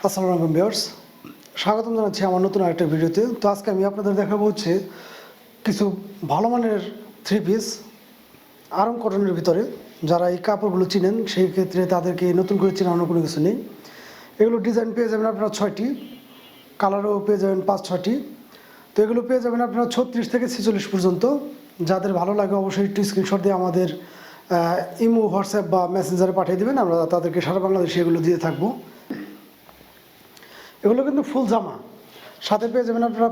আসসালামু আলাইকুম ভিউয়ার্স, স্বাগতম জানাচ্ছি আমার নতুন আরেকটা ভিডিওতে। তো আজকে আমি আপনাদের দেখাবো হচ্ছে কিছু ভালো মানের থ্রি পিস আরং কটনের ভিতরে। যারা এই কাপড়গুলো চিনেন সেই ক্ষেত্রে তাদেরকে নতুন করে চেনানোর কোনো কিছু নেই। এগুলো ডিজাইন পেয়ে যাবেন আপনারা 6টি, কালারও পেয়ে যাবেন 5-6টি। তো এগুলো পেয়ে যাবেন আপনারা 36 থেকে 46 পর্যন্ত। যাদের ভালো লাগে অবশ্যই একটু স্ক্রিনশট দিয়ে আমাদের ইমো, হোয়াটসঅ্যাপ বা মেসেঞ্জারে পাঠিয়ে দেবেন, আমরা তাদেরকে সারা বাংলাদেশে এগুলো দিয়ে থাকবো। এগুলো কিন্তু ফুল জামা, সাথে পেয়ে যাবেন আপনারা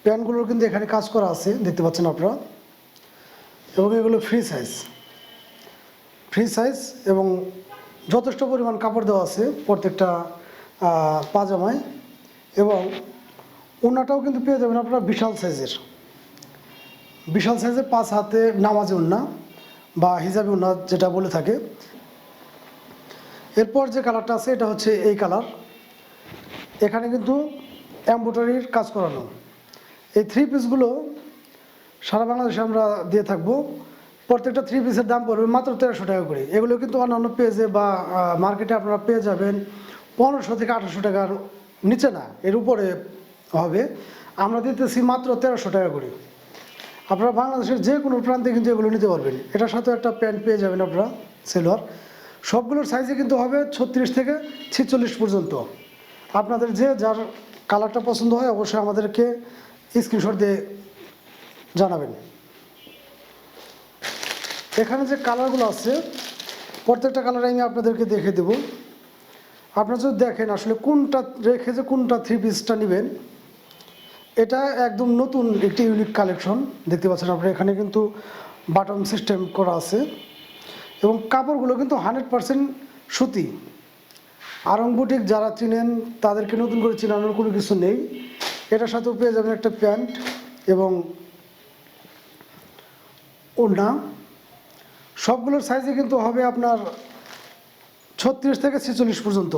প্যান্টগুলোর কিন্তু এখানে কাজ করা আছে, দেখতে পাচ্ছেন আপনারা। এবং এগুলো ফ্রি সাইজ এবং যথেষ্ট পরিমাণ কাপড় দেওয়া আছে প্রত্যেকটা পাজামায়। এবং ওড়নাটাও কিন্তু পেয়ে যাবেন আপনারা বিশাল সাইজের 5 হাতে নামাজি ওড়না বা হিজাবি ওড়না যেটা বলে থাকে। এরপর যে কালারটা আছে এটা হচ্ছে এই কালার, এখানে কিন্তু এমব্রয়ডারির কাজ করানো। এই থ্রি পিসগুলো সারা বাংলাদেশে আমরা দিয়ে থাকবো। প্রত্যেকটা থ্রি পিসের দাম পড়বে মাত্র 1300 টাকা করে। এগুলো কিন্তু অন্যান্য পেজে বা মার্কেটে আপনারা পেয়ে যাবেন 1500 থেকে 1800 টাকার নিচে না, এর উপরে হবে। আমরা দিতেছি মাত্র 1300 টাকা করে। আপনারা বাংলাদেশের যে কোনো প্রান্তে কিন্তু এগুলো নিতে পারবেন। এটার সাথে একটা প্যান্ট পেয়ে যাবেন আপনারা, সেলোয়ার। সবগুলোর সাইজে কিন্তু হবে 36 থেকে 46 পর্যন্ত। আপনাদের যে যার কালারটা পছন্দ হয় অবশ্যই আমাদেরকে স্ক্রিনশট দিয়ে জানাবেন। এখানে যে কালারগুলো আছে প্রত্যেকটা কালার আমি আপনাদেরকে দেখে দেব। আপনারা যদি দেখেন আসলে কোনটা রেখে যে কোনটা থ্রি পিসটা নেবেন, এটা একদম নতুন একটি ইউনিক কালেকশন। দেখতে পাচ্ছেন আপনারা এখানে কিন্তু বাটন সিস্টেম করা আছে এবং কাপড়গুলো কিন্তু 100% সুতি। আরং বুটিক যারা চিনেন তাদেরকে নতুন করে চেনানোর কোনো কিছু নেই। এটার সাথেও পেয়ে যাবেন একটা প্যান্ট এবং ওড়না। সবগুলোর সাইজে কিন্তু হবে আপনার 36 থেকে 46 পর্যন্ত।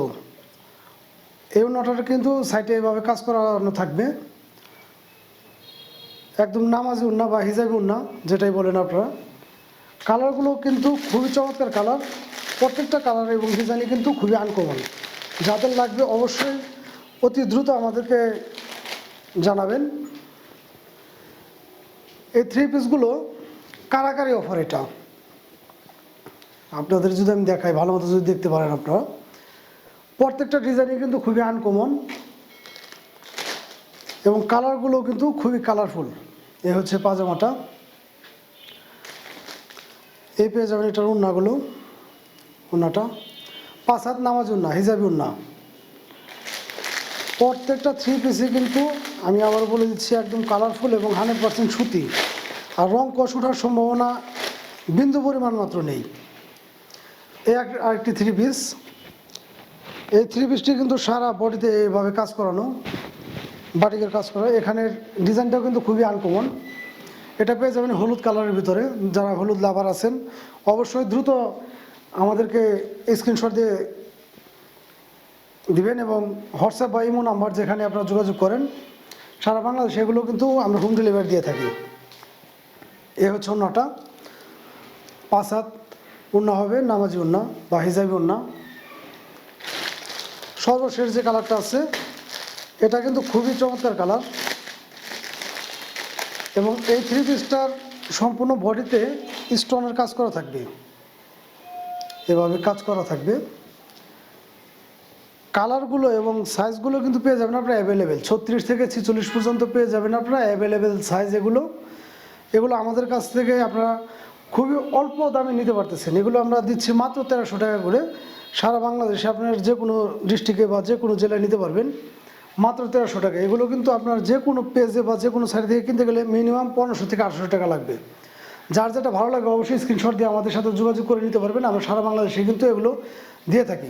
এই ওড়নাটা কিন্তু সাইডে এভাবে কাজ করানো থাকবে, একদম নামাজি ওড়না বা হিজাবি ওড়না যেটাই বলেন আপনারা। কালারগুলো কিন্তু খুবই চমৎকার কালার, প্রত্যেকটা কালার এবং ডিজাইনই কিন্তু খুবই আনকমন। যাদের লাগবে অবশ্যই অতি দ্রুত আমাদেরকে জানাবেন। এই থ্রি পিসগুলো কারাকারি অফার। এটা আপনাদের যদি আমি দেখাই ভালো মতো যদি দেখতে পারেন আপনারা, প্রত্যেকটা ডিজাইনই কিন্তু খুবই আনকমন এবং কালারগুলো কিন্তু খুবই কালারফুল। এই হচ্ছে পাজামাটা, এই পেয়ে যাবেন এটার ওড়নাটা 5 হাত নামাজ ওড়না, হিজাবি ওড়না। প্রত্যেকটা থ্রি পিসে কিন্তু আমি আবার বলে দিচ্ছি একদম কালারফুল এবং 100% সুতি। আর রং কষ ওঠার সম্ভাবনা বিন্দু পরিমাণ মাত্র নেই। এই আরেকটি থ্রি পিস, এই থ্রি পিসটি কিন্তু সারা বডিতে এইভাবে কাজ করানো, বাটিকের কাজ করা। এখানের ডিজাইনটাও কিন্তু খুবই আনকমন। এটা পেয়ে যাবেন হলুদ কালারের ভিতরে। যারা হলুদ লাভার আছেন অবশ্যই দ্রুত আমাদেরকে স্ক্রিনশট দিয়ে দিবেন এবং হোয়াটসঅ্যাপ বা ইমো নাম্বার যেখানে আপনারা যোগাযোগ করেন সারা বাংলাদেশে এগুলো কিন্তু আমরা হোম ডেলিভারি দিয়ে থাকি। এ হচ্ছে ওড়নাটা, 5 হাত ওড়না হবে, নামাজি ওড়না বা হিজাবি ওড়না। সর্বশেষ যে কালারটা আছে এটা কিন্তু খুবই চমৎকার কালার এবং এই থ্রি পিসটার সম্পূর্ণ বডিতে স্টোনের কাজ করা থাকবে, এভাবে কাজ করা থাকবে। কালারগুলো এবং সাইজগুলো কিন্তু পেয়ে যাবেন আপনারা অ্যাভেলেবেল। 36 থেকে 46 পর্যন্ত পেয়ে যাবেন আপনারা অ্যাভেলেবেল সাইজ। এগুলো আমাদের কাছ থেকে আপনারা খুবই অল্প দামে নিতে পারতেছেন। এগুলো আমরা দিচ্ছি মাত্র 1300 টাকা করে। সারা বাংলাদেশে আপনার যে কোনো ডিস্ট্রিক্টে বা যে কোনো জেলায় নিতে পারবেন মাত্র 1300 টাকা। এগুলো কিন্তু আপনার যে কোনো পেজে বা যে কোনো সাইট থেকে কিনতে গেলে মিনিমাম 1500 থেকে 1800 টাকা লাগবে। যার যেটা ভালো লাগে অবশ্যই স্ক্রিনশট দিয়ে আমাদের সাথে যোগাযোগ করে নিতে পারবেন। আমরা সারা বাংলাদেশে কিন্তু এগুলো দিয়ে থাকি।